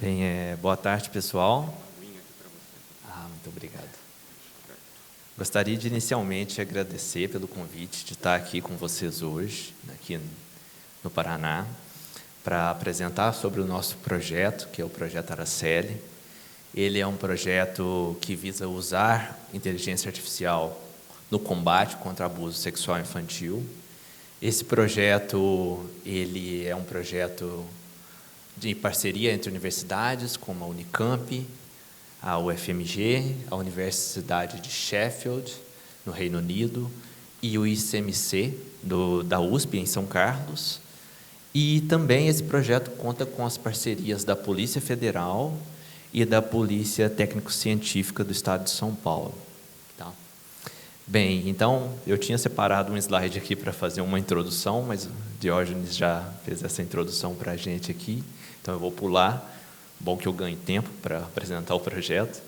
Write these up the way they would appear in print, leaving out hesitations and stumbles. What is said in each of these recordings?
Bem, boa tarde, pessoal. Muito obrigado. Gostaria de inicialmente agradecer pelo convite de estar aqui com vocês hoje, aqui no Paraná, para apresentar sobre o nosso projeto, que é o Projeto Araceli. Ele é um projeto que visa usar inteligência artificial no combate contra abuso sexual infantil. Esse projeto, ele é um projeto de parceria entre universidades, como a Unicamp, a UFMG, a Universidade de Sheffield, no Reino Unido, e o ICMC, da USP, em São Carlos. E também esse projeto conta com as parcerias da Polícia Federal e da Polícia Técnico-Científica do Estado de São Paulo. Tá? Bem, então, eu tinha separado um slide aqui para fazer uma introdução, mas o Diógenes já fez essa introdução para a gente aqui, então eu vou pular. Bom que eu ganho tempo para apresentar o projeto.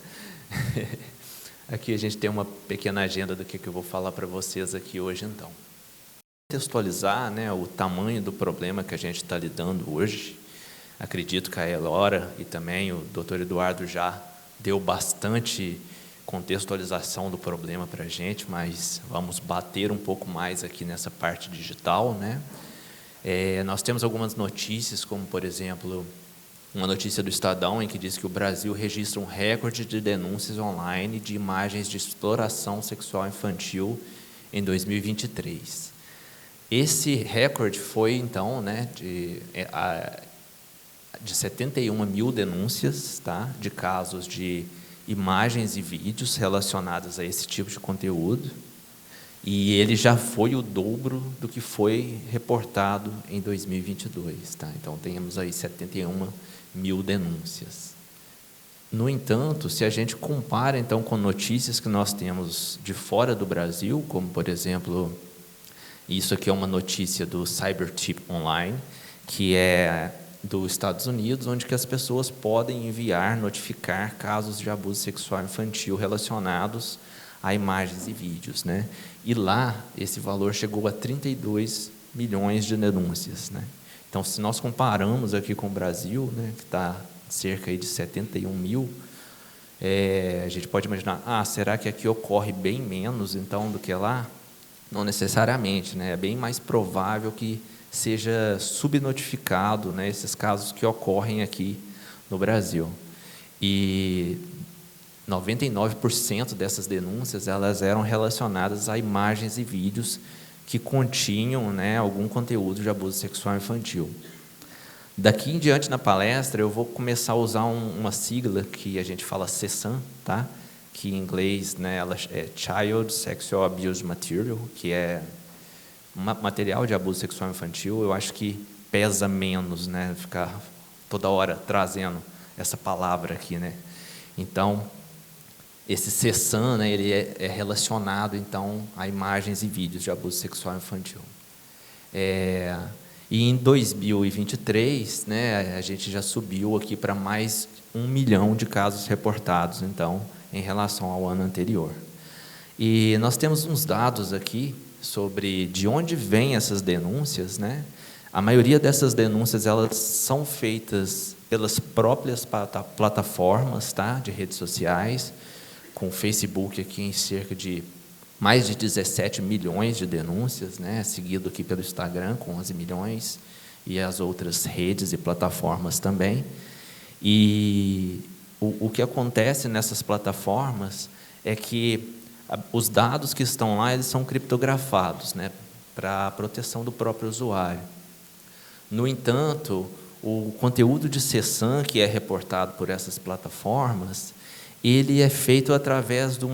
Aqui a gente tem uma pequena agenda do que eu vou falar para vocês aqui hoje, então. Contextualizar, né, o tamanho do problema que a gente está lidando hoje. Acredito que a Elora e também o Dr. Eduardo já deu bastante contextualização do problema para a gente, mas vamos bater um pouco mais aqui nessa parte digital, né? Nós temos algumas notícias, como, por exemplo, uma notícia do Estadão em que diz que o Brasil registra um recorde de denúncias online de imagens de exploração sexual infantil em 2023. Esse recorde foi, então, né, de 71 mil denúncias, tá, de casos de imagens e vídeos relacionados a esse tipo de conteúdo, e ele já foi o dobro do que foi reportado em 2022. Tá? Então, temos aí 71 mil denúncias. No entanto, se a gente compara, então, com notícias que nós temos de fora do Brasil, como, por exemplo, isso aqui é uma notícia do Cybertip Online, que é dos Estados Unidos, onde que as pessoas podem enviar, notificar casos de abuso sexual infantil relacionados a imagens e vídeos, né? E lá, esse valor chegou a 32 milhões de denúncias, né? Então, se nós comparamos aqui com o Brasil, né, que está cerca aí de 71 mil, a gente pode imaginar, será que aqui ocorre bem menos, então, do que lá? Não necessariamente, né? É bem mais provável que seja subnotificado, né, esses casos que ocorrem aqui no Brasil. E 99% dessas denúncias, elas eram relacionadas a imagens e vídeos que continham, né, algum conteúdo de abuso sexual infantil. Daqui em diante na palestra eu vou começar a usar uma sigla que a gente fala CSAM, tá? Que em inglês, né, ela é Child Sexual Abuse Material, que é material de abuso sexual infantil. Eu acho que pesa menos, né, ficar toda hora trazendo essa palavra aqui, né? Então, esse CSAM, né, ele é relacionado, então, a imagens e vídeos de abuso sexual infantil. E em 2023, né, a gente já subiu aqui para mais 1 milhão de casos reportados, então, em relação ao ano anterior. E nós temos uns dados aqui sobre de onde vêm essas denúncias, né? A maioria dessas denúncias, elas são feitas pelas próprias plataformas, tá, de redes sociais, com o Facebook aqui em cerca de mais de 17 milhões de denúncias, né, seguido aqui pelo Instagram com 11 milhões, e as outras redes e plataformas também. E o que acontece nessas plataformas é que os dados que estão lá, eles são criptografados, né, para a proteção do próprio usuário. No entanto, o conteúdo de CSAM que é reportado por essas plataformas, ele é feito através de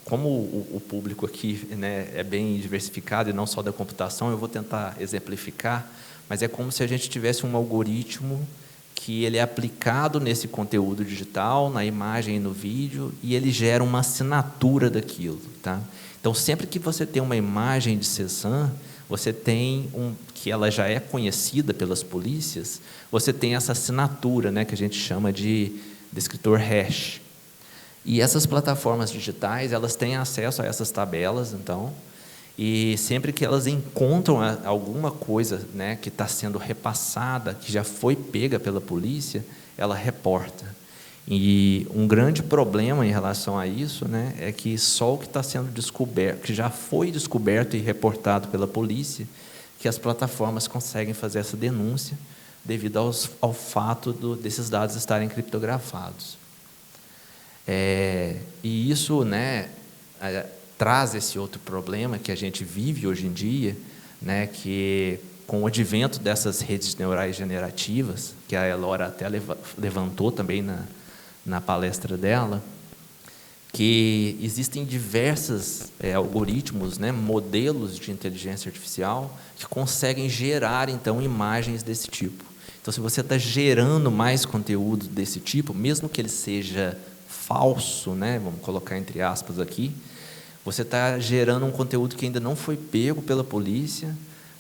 como o público aqui, né, é bem diversificado e não só da computação, eu vou tentar exemplificar, mas é como se a gente tivesse um algoritmo que ele é aplicado nesse conteúdo digital, na imagem e no vídeo, e ele gera uma assinatura daquilo, tá? Então, sempre que você tem uma imagem de CSAM, você tem que ela já é conhecida pelas polícias, você tem essa assinatura, né, que a gente chama de descritor hash. E essas plataformas digitais, elas têm acesso a essas tabelas, então, e sempre que elas encontram alguma coisa, né, que está sendo repassada, que já foi pega pela polícia, ela reporta. E um grande problema em relação a isso, né, é que só o que está sendo descoberto, que já foi descoberto e reportado pela polícia, que as plataformas conseguem fazer essa denúncia, devido ao fato desses dados estarem criptografados. E isso, né, traz esse outro problema que a gente vive hoje em dia, né, que com o advento dessas redes neurais generativas, que a Elora até levantou também na palestra dela, que existem diversos algoritmos, né, modelos de inteligência artificial que conseguem gerar, então, imagens desse tipo. Então, se você está gerando mais conteúdo desse tipo, mesmo que ele seja falso, né, vamos colocar entre aspas aqui, você está gerando um conteúdo que ainda não foi pego pela polícia,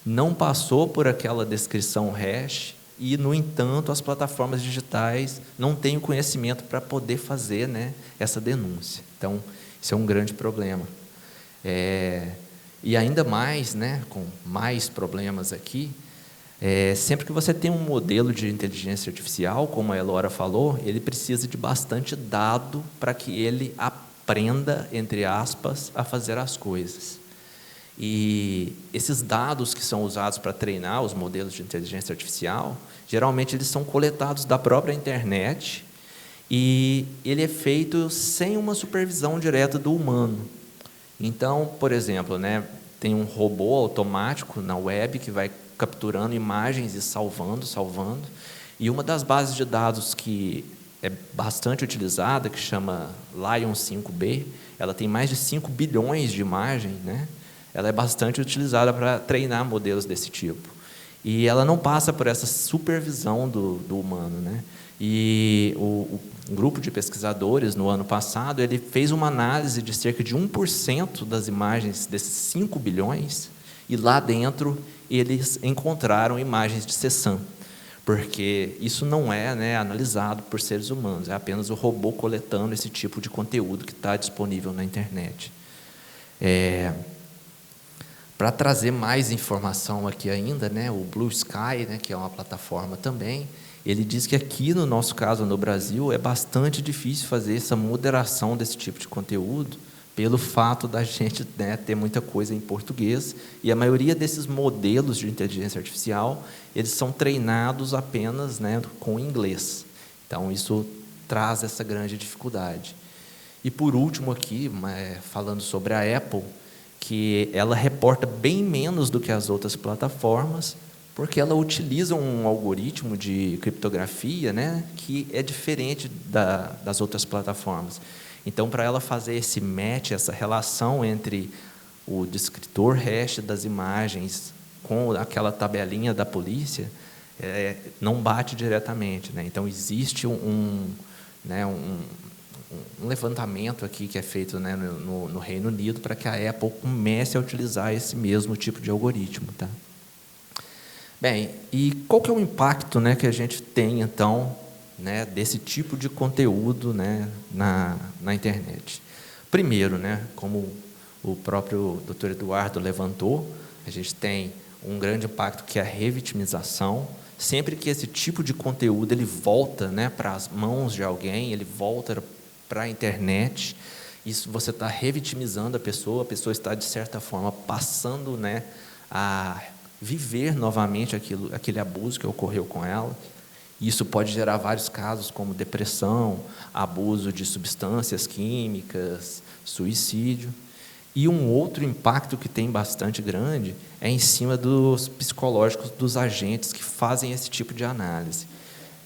não passou por aquela descrição hash, e, no entanto, as plataformas digitais não têm o conhecimento para poder fazer, né, essa denúncia. Então, isso é um grande problema. E ainda mais, né, com mais problemas aqui, sempre que você tem um modelo de inteligência artificial, como a Elora falou, ele precisa de bastante dado para que ele aprenda, entre aspas, a fazer as coisas. E esses dados que são usados para treinar os modelos de inteligência artificial, geralmente eles são coletados da própria internet e ele é feito sem uma supervisão direta do humano. Então, por exemplo, né, tem um robô automático na web que vai capturando imagens e salvando. E uma das bases de dados que é bastante utilizada, que chama Lion 5B, ela tem mais de 5 bilhões de imagens, né? Ela é bastante utilizada para treinar modelos desse tipo. E ela não passa por essa supervisão do humano, né? E um grupo de pesquisadores, no ano passado, ele fez uma análise de cerca de 1% das imagens desses 5 bilhões, e lá dentro eles encontraram imagens de CESAM, porque isso não é, né, analisado por seres humanos, é apenas o robô coletando esse tipo de conteúdo que está disponível na internet. Para trazer mais informação aqui ainda, né, o Blue Sky, né, que é uma plataforma também, ele diz que aqui, no nosso caso, no Brasil, é bastante difícil fazer essa moderação desse tipo de conteúdo, pelo fato da gente, né, ter muita coisa em português, e a maioria desses modelos de inteligência artificial, eles são treinados apenas, né, com inglês. Então, isso traz essa grande dificuldade. E, por último aqui, falando sobre a Apple, que ela reporta bem menos do que as outras plataformas, porque ela utiliza um algoritmo de criptografia, né, que é diferente das outras plataformas. Então, para ela fazer esse match, essa relação entre o descritor hash das imagens com aquela tabelinha da polícia, não bate diretamente, né? Então, existe um levantamento aqui que é feito, né, no Reino Unido para que a Apple comece a utilizar esse mesmo tipo de algoritmo. Tá? Bem, e qual que é o impacto, né, que a gente tem, então, né, desse tipo de conteúdo, né, na internet? Primeiro, né, como o próprio Dr. Eduardo levantou, a gente tem um grande impacto que é a revitimização. Sempre que esse tipo de conteúdo ele volta, né, para as mãos de alguém, ele volta para a internet, isso você está revitimizando a pessoa está, de certa forma, passando, né, a viver novamente aquele abuso que ocorreu com ela. Isso pode gerar vários casos, como depressão, abuso de substâncias químicas, suicídio. E um outro impacto que tem bastante grande é em cima dos psicológicos dos agentes que fazem esse tipo de análise.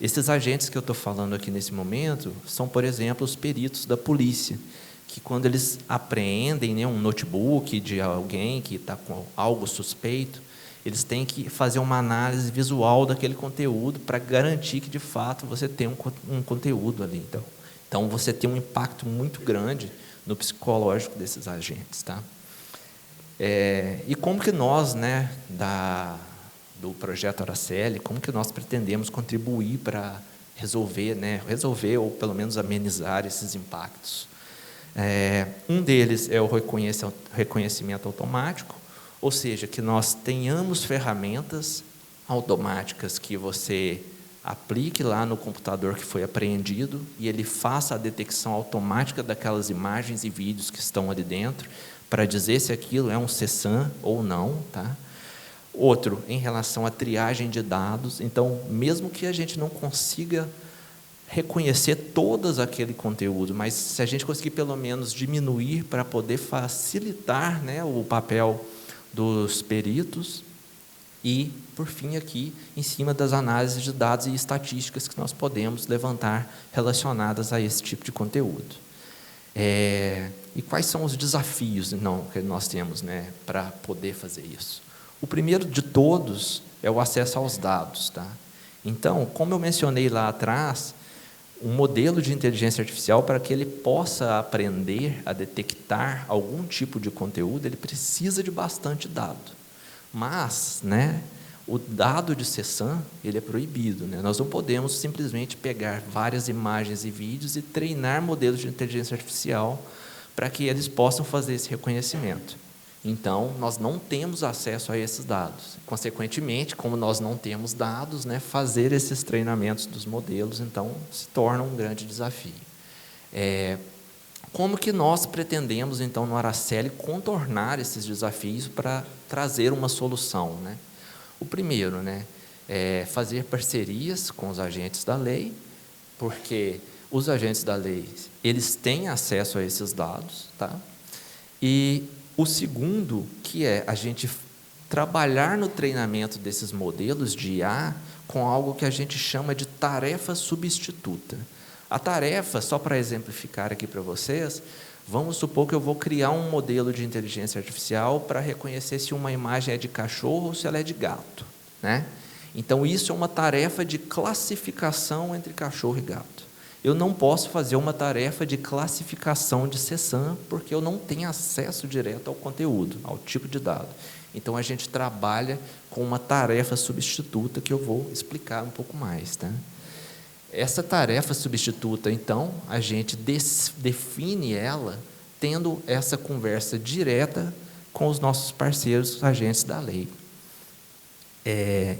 Esses agentes que eu estou falando aqui nesse momento são, por exemplo, os peritos da polícia, que quando eles apreendem, né, um notebook de alguém que está com algo suspeito, eles têm que fazer uma análise visual daquele conteúdo para garantir que, de fato, você tem um conteúdo ali. Então, você tem um impacto muito grande no psicológico desses agentes. Tá? E como que nós, né, do projeto Araceli, como que nós pretendemos contribuir para resolver ou pelo menos amenizar esses impactos? Um deles é o reconhecimento automático, Ou seja, que nós tenhamos ferramentas automáticas que você aplique lá no computador que foi apreendido e ele faça a detecção automática daquelas imagens e vídeos que estão ali dentro, para dizer se aquilo é um CSAM ou não, tá? Outro, em relação à triagem de dados. Então, mesmo que a gente não consiga reconhecer todos aquele conteúdo, mas se a gente conseguir pelo menos diminuir para poder facilitar, né, o papel dos peritos. E, por fim, aqui, em cima das análises de dados e estatísticas que nós podemos levantar relacionadas a esse tipo de conteúdo. E quais são os desafios, então, que nós temos, né, para poder fazer isso? O primeiro de todos é o acesso aos dados, tá? Então, como eu mencionei lá atrás, um modelo de inteligência artificial, para que ele possa aprender a detectar algum tipo de conteúdo, ele precisa de bastante dado. Mas, né, o dado de CSAM, ele é proibido, né? Nós não podemos simplesmente pegar várias imagens e vídeos e treinar modelos de inteligência artificial para que eles possam fazer esse reconhecimento. Então, nós não temos acesso a esses dados. Consequentemente, como nós não temos dados, né, fazer esses treinamentos dos modelos, então, se torna um grande desafio. Como que nós pretendemos, então, no Araceli, contornar esses desafios para trazer uma solução, né? O primeiro, né, é fazer parcerias com os agentes da lei, porque os agentes da lei, eles têm acesso a esses dados, tá? E o segundo, que é a gente trabalhar no treinamento desses modelos de IA com algo que a gente chama de tarefa substituta. A tarefa, só para exemplificar aqui para vocês, vamos supor que eu vou criar um modelo de inteligência artificial para reconhecer se uma imagem é de cachorro ou se ela é de gato, né? Então, isso é uma tarefa de classificação entre cachorro e gato. Eu não posso fazer uma tarefa de classificação de CSAM, porque eu não tenho acesso direto ao conteúdo, ao tipo de dado. Então, a gente trabalha com uma tarefa substituta, que eu vou explicar um pouco mais, tá? Essa tarefa substituta, então, a gente define ela tendo essa conversa direta com os nossos parceiros, os agentes da lei.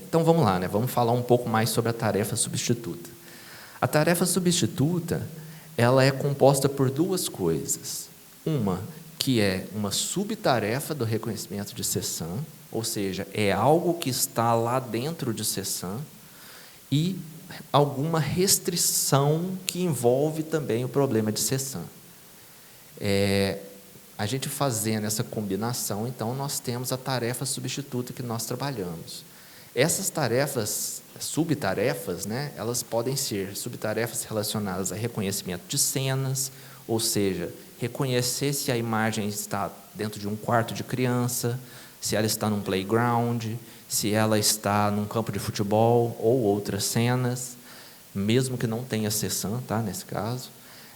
Então, vamos lá, né? Vamos falar um pouco mais sobre a tarefa substituta. A tarefa substituta, ela é composta por duas coisas. Uma, que é uma subtarefa do reconhecimento de CSAM, ou seja, é algo que está lá dentro de CSAM, e alguma restrição que envolve também o problema de CSAM. A gente fazendo essa combinação, então, nós temos a tarefa substituta que nós trabalhamos. Essas tarefas, subtarefas, né, elas podem ser subtarefas relacionadas a reconhecimento de cenas, ou seja, reconhecer se a imagem está dentro de um quarto de criança, se ela está num playground, se ela está num campo de futebol ou outras cenas, mesmo que não tenha CSAM, tá, nesse caso.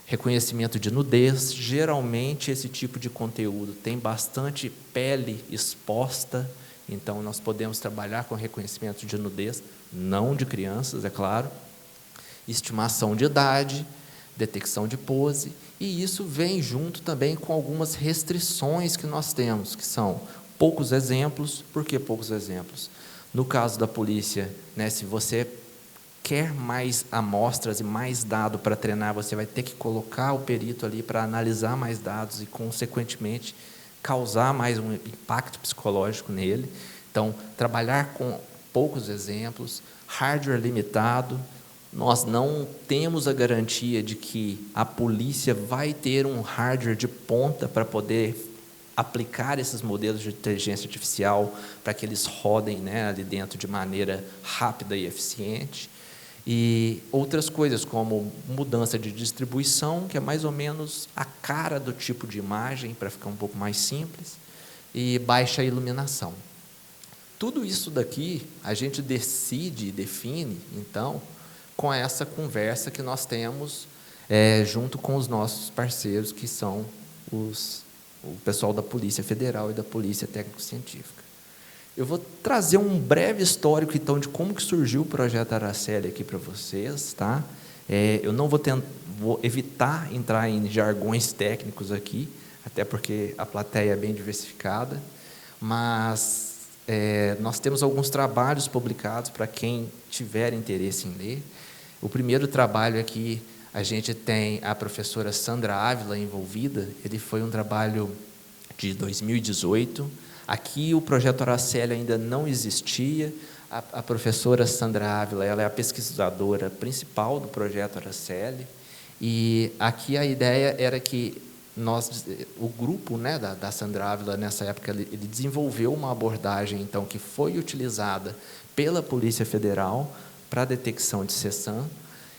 Reconhecimento de nudez, geralmente esse tipo de conteúdo tem bastante pele exposta, então nós podemos trabalhar com reconhecimento de nudez, não de crianças, é claro. Estimação de idade, detecção de pose, e isso vem junto também com algumas restrições que nós temos, que são poucos exemplos. Por que poucos exemplos? No caso da polícia, né, se você quer mais amostras e mais dado para treinar, você vai ter que colocar o perito ali para analisar mais dados e, consequentemente, causar mais um impacto psicológico nele. Então, trabalhar com poucos exemplos, hardware limitado. Nós não temos a garantia de que a polícia vai ter um hardware de ponta para poder aplicar esses modelos de inteligência artificial para que eles rodem, né, ali dentro de maneira rápida e eficiente. E outras coisas, como mudança de distribuição, que é mais ou menos a cara do tipo de imagem, para ficar um pouco mais simples, e baixa iluminação. Tudo isso daqui a gente define, então, com essa conversa que nós temos junto com os nossos parceiros, que são o pessoal da Polícia Federal e da Polícia Técnico-Científica. Eu vou trazer um breve histórico, então, de como que surgiu o projeto Araceli aqui para vocês, tá? Eu não vou evitar entrar em jargões técnicos aqui, até porque a plateia é bem diversificada. mas nós temos alguns trabalhos publicados para quem tiver interesse em ler. O primeiro trabalho aqui, a gente tem a professora Sandra Ávila envolvida. Ele foi um trabalho de 2018. Aqui o projeto Araceli ainda não existia. A professora Sandra Ávila, ela é a pesquisadora principal do projeto Araceli. E aqui a ideia era que o grupo, né, da Sandra Ávila, nessa época, ele desenvolveu uma abordagem, então, que foi utilizada pela Polícia Federal para a detecção de CESAM,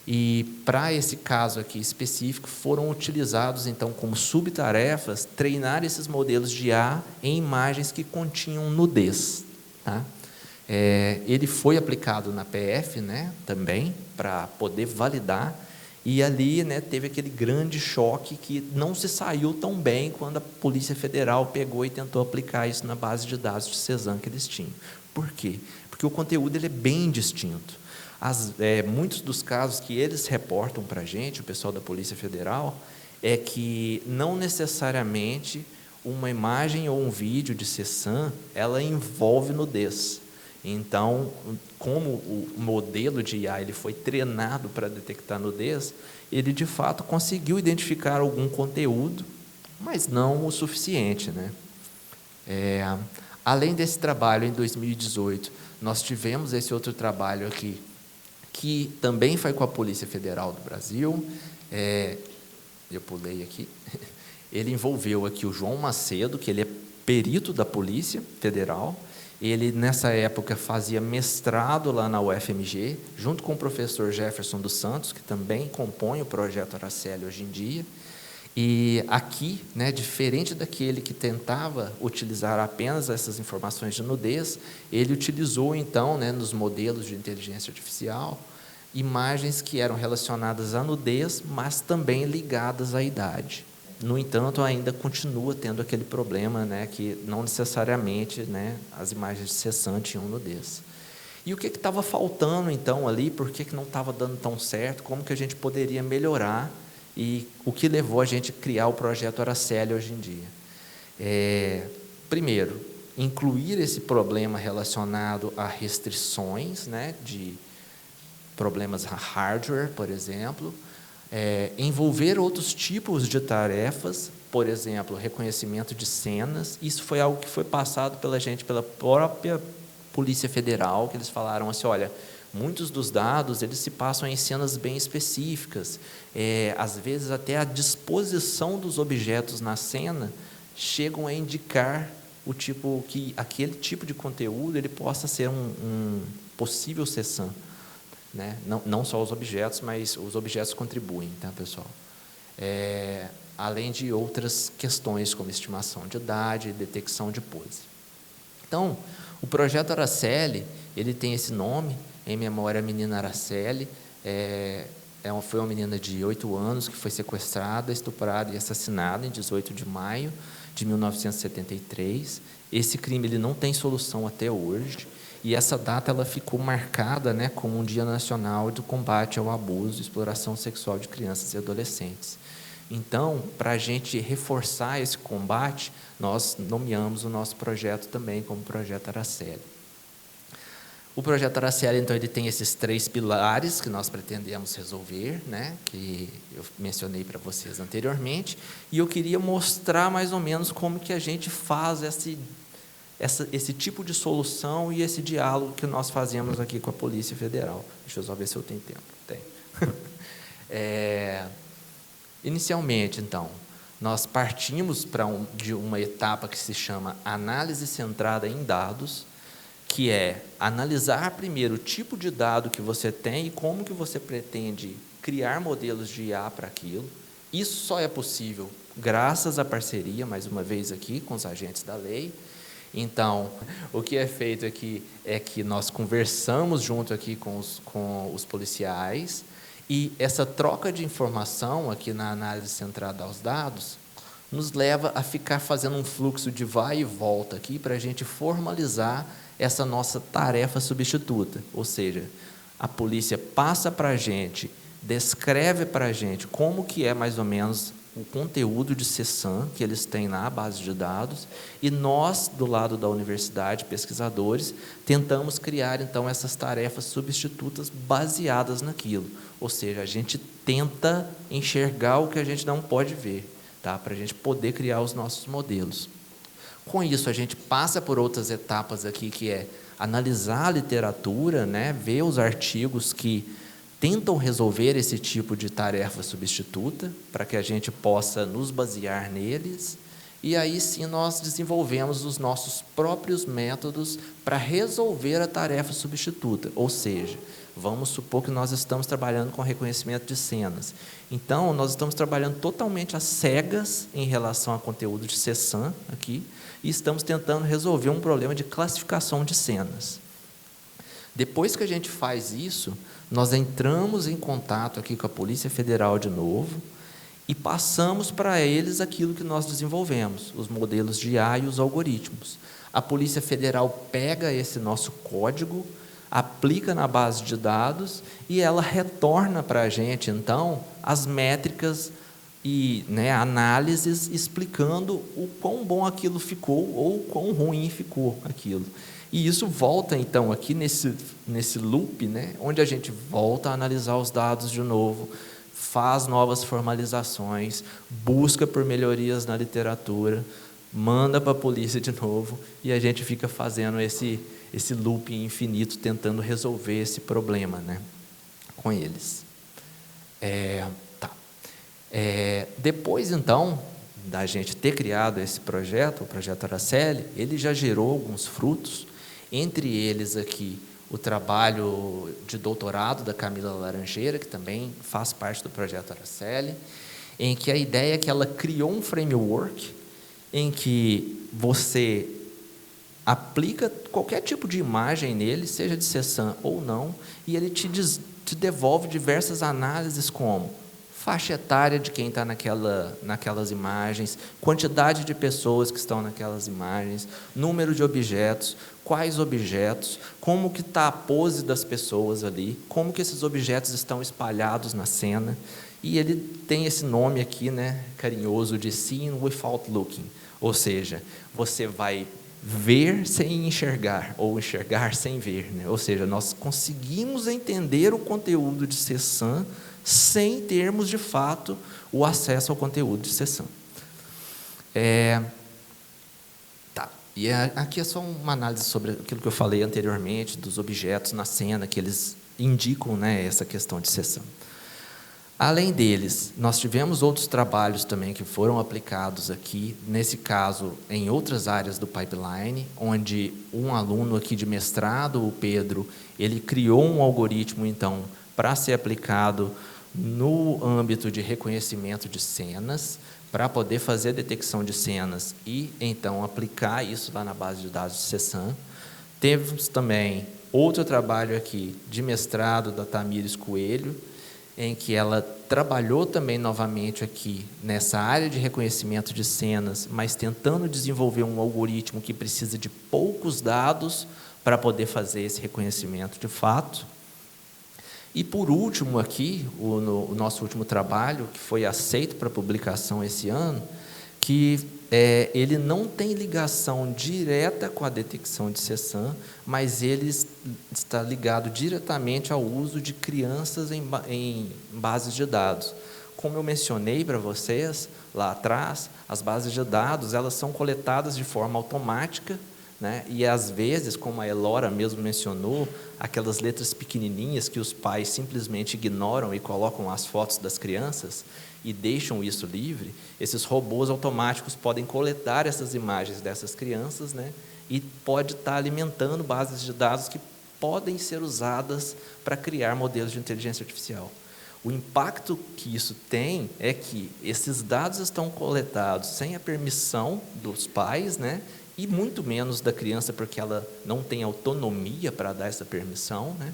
e, para esse caso aqui específico, foram utilizados, então, como subtarefas, treinar esses modelos de IA em imagens que continham nudez. Tá? Ele foi aplicado na PF, né, também, para poder validar. E ali, né, teve aquele grande choque que não se saiu tão bem quando a Polícia Federal pegou e tentou aplicar isso na base de dados de CESAM que eles tinham. Por quê? Porque o conteúdo ele é bem distinto. Muitos dos casos que eles reportam para a gente, o pessoal da Polícia Federal, é que não necessariamente uma imagem ou um vídeo de CESAM, ela envolve nudez. Então, como o modelo de IA ele foi treinado para detectar nudez, ele, de fato, conseguiu identificar algum conteúdo, mas não o suficiente, né? Além desse trabalho, em 2018, nós tivemos esse outro trabalho aqui, que também foi com a Polícia Federal do Brasil. Eu pulei aqui. Ele envolveu aqui o João Macedo, que ele é perito da Polícia Federal. Ele, nessa época, fazia mestrado lá na UFMG, junto com o professor Jefferson dos Santos, que também compõe o projeto Araceli hoje em dia. E aqui, né, diferente daquele que tentava utilizar apenas essas informações de nudez, ele utilizou, então, né, nos modelos de inteligência artificial, imagens que eram relacionadas à nudez, mas também ligadas à idade. No entanto, ainda continua tendo aquele problema, né, que não necessariamente, né, as imagens de CESAM tinham nudez. E o que estava faltando, então, ali? Por que não estava dando tão certo? Como que a gente poderia melhorar? E o que levou a gente a criar o projeto Araceli hoje em dia? Primeiro, incluir esse problema relacionado a restrições, né, de problemas hardware, por exemplo, envolver outros tipos de tarefas, por exemplo, reconhecimento de cenas. Isso foi algo que foi passado pela gente, pela própria Polícia Federal, que eles falaram assim, olha, muitos dos dados, eles se passam em cenas bem específicas, às vezes até a disposição dos objetos na cena chegam a indicar que aquele tipo de conteúdo ele possa ser um possível CESAM. Né? Não só os objetos, mas os objetos contribuem, tá, pessoal? Além de outras questões, como estimação de idade e detecção de pose. Então, o projeto Araceli, ele tem esse nome, em memória à menina Araceli. Foi uma menina de 8 anos que foi sequestrada, estuprada e assassinada em 18 de maio de 1973. Esse crime ele não tem solução até hoje. E essa data ela ficou marcada, né, como um Dia Nacional do Combate ao Abuso e Exploração Sexual de Crianças e Adolescentes. Então, para a gente reforçar esse combate, nós nomeamos o nosso projeto também como Projeto Araceli. O Projeto Araceli, então, ele tem esses 3 pilares que nós pretendemos resolver, né, que eu mencionei para vocês anteriormente, e eu queria mostrar mais ou menos como que a gente faz esse tipo de solução e esse diálogo que nós fazemos aqui com a Polícia Federal. Deixa eu só ver se eu tenho tempo. Tem. Inicialmente, então, nós partimos de uma etapa que se chama análise centrada em dados, que é analisar primeiro o tipo de dado que você tem e como que você pretende criar modelos de IA para aquilo. Isso só é possível graças à parceria, mais uma vez aqui, com os agentes da lei. Então, o que é feito aqui é que nós conversamos junto aqui com os policiais, e essa troca de informação aqui na análise centrada aos dados nos leva a ficar fazendo um fluxo de vai e volta aqui para a gente formalizar essa nossa tarefa substituta. Ou seja, a polícia passa para a gente, descreve para a gente como que é mais ou menos o conteúdo de CESAM que eles têm na base de dados, e nós, do lado da universidade, pesquisadores, tentamos criar, então, essas tarefas substitutas baseadas naquilo. Ou seja, a gente tenta enxergar o que a gente não pode ver, tá? Para a gente poder criar os nossos modelos. Com isso, a gente passa por outras etapas aqui, que é analisar a literatura, né? Ver os artigos que tentam resolver esse tipo de tarefa substituta, para que a gente possa nos basear neles, e aí sim nós desenvolvemos os nossos próprios métodos para resolver a tarefa substituta. Ou seja, vamos supor que nós estamos trabalhando com reconhecimento de cenas. Então, nós estamos trabalhando totalmente às cegas em relação a conteúdo de CESAM aqui, e estamos tentando resolver um problema de classificação de cenas. Depois que a gente faz isso, nós entramos em contato aqui com a Polícia Federal de novo e passamos para eles aquilo que nós desenvolvemos, os modelos de IA e os algoritmos. A Polícia Federal pega esse nosso código, aplica na base de dados e ela retorna para a gente, então, as métricas e, né, análises explicando o quão bom aquilo ficou ou quão ruim ficou aquilo. E isso volta, então, aqui nesse loop, né, onde a gente volta a analisar os dados de novo, faz novas formalizações, busca por melhorias na literatura, manda para a polícia de novo, e a gente fica fazendo esse loop infinito, tentando resolver esse problema, né, com eles. Depois, então, da gente ter criado esse projeto, o projeto Araceli, ele já gerou alguns frutos, entre eles aqui o trabalho de doutorado da Camila Laranjeira, que também faz parte do projeto Araceli, em que a ideia é que ela criou um framework em que você aplica qualquer tipo de imagem nele, seja de CESAM ou não, e ele te devolve diversas análises como faixa etária de quem está naquelas imagens, quantidade de pessoas que estão naquelas imagens, número de objetos, quais objetos, como que está a pose das pessoas ali, como que esses objetos estão espalhados na cena, e ele tem esse nome aqui, né, carinhoso, de Seeing Without Looking, ou seja, você vai ver sem enxergar, ou enxergar sem ver, né? Ou seja, nós conseguimos entender o conteúdo de CESAM sem termos, de fato, o acesso ao conteúdo de CESAM. E aqui é só uma análise sobre aquilo que eu falei anteriormente, dos objetos na cena, que eles indicam, né, essa questão de CESAM. Além deles, nós tivemos outros trabalhos também que foram aplicados aqui, nesse caso, em outras áreas do pipeline, onde um aluno aqui de mestrado, o Pedro, ele criou um algoritmo, então, para ser aplicado no âmbito de reconhecimento de cenas, para poder fazer a detecção de cenas e, então, aplicar isso lá na base de dados de CESAM. Temos também outro trabalho aqui de mestrado da Tamires Coelho, em que ela trabalhou também novamente aqui nessa área de reconhecimento de cenas, mas tentando desenvolver um algoritmo que precisa de poucos dados para poder fazer esse reconhecimento de fato. E, por último, aqui, o nosso último trabalho, que foi aceito para publicação esse ano, que ele não tem ligação direta com a detecção de CESAM, mas ele está ligado diretamente ao uso de crianças em bases de dados. Como eu mencionei para vocês lá atrás, as bases de dados elas são coletadas de forma automática, né? E, às vezes, como a Elora mesmo mencionou, aquelas letras pequenininhas que os pais simplesmente ignoram e colocam as fotos das crianças e deixam isso livre, esses robôs automáticos podem coletar essas imagens dessas crianças, né? E pode estar alimentando bases de dados que podem ser usadas para criar modelos de inteligência artificial. O impacto que isso tem é que esses dados estão coletados sem a permissão dos pais, né? E muito menos da criança, porque ela não tem autonomia para dar essa permissão, né?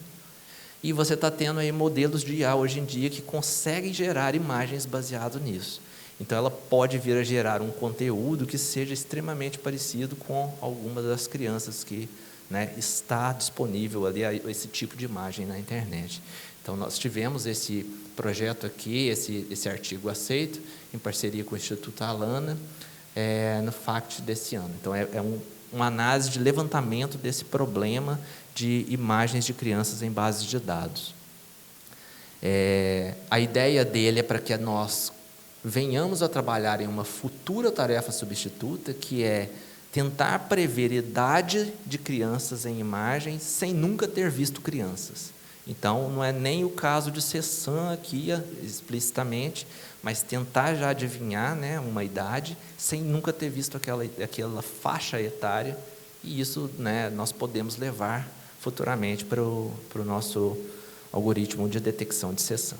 E você está tendo aí modelos de IA hoje em dia que conseguem gerar imagens baseado nisso. Então, ela pode vir a gerar um conteúdo que seja extremamente parecido com algumas das crianças que, né, está disponível ali esse tipo de imagem na internet. Então, nós tivemos esse projeto aqui, esse artigo aceito, em parceria com o Instituto Alana, no FACT desse ano. Então, uma análise de levantamento desse problema de imagens de crianças em bases de dados. A ideia dele é para que nós venhamos a trabalhar em uma futura tarefa substituta, que é tentar prever idade de crianças em imagens sem nunca ter visto crianças. Então, não é nem o caso de CESAM aqui explicitamente, mas tentar já adivinhar, né, uma idade sem nunca ter visto aquela faixa etária, e isso, né, nós podemos levar futuramente para o nosso algoritmo de detecção de CESAM.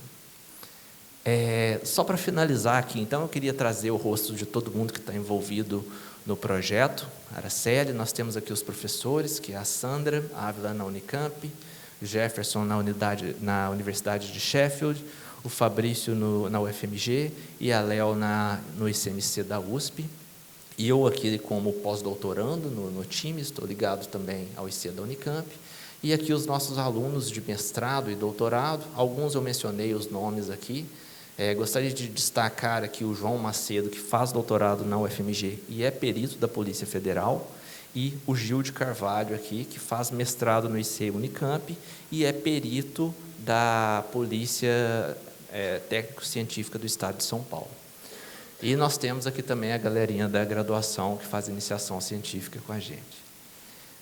Só para finalizar aqui, então, eu queria trazer o rosto de todo mundo que está envolvido no projeto Araceli. Nós temos aqui os professores, que é a Sandra Ávila na Unicamp, Jefferson na Universidade de Sheffield, o Fabrício na UFMG e a Léo no ICMC da USP. E eu aqui como pós-doutorando no time, estou ligado também ao IC da Unicamp. E aqui os nossos alunos de mestrado e doutorado, alguns eu mencionei os nomes aqui. Gostaria de destacar aqui o João Macedo, que faz doutorado na UFMG e é perito da Polícia Federal, e o Gil de Carvalho aqui, que faz mestrado no IC Unicamp e é perito da Polícia Técnico-Científica do Estado de São Paulo. E nós temos aqui também a galerinha da graduação que faz iniciação científica com a gente.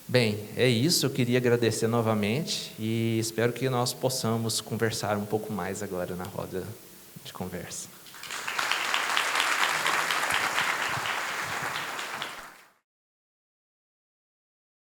Bem, é isso, eu queria agradecer novamente e espero que nós possamos conversar um pouco mais agora na roda de conversa.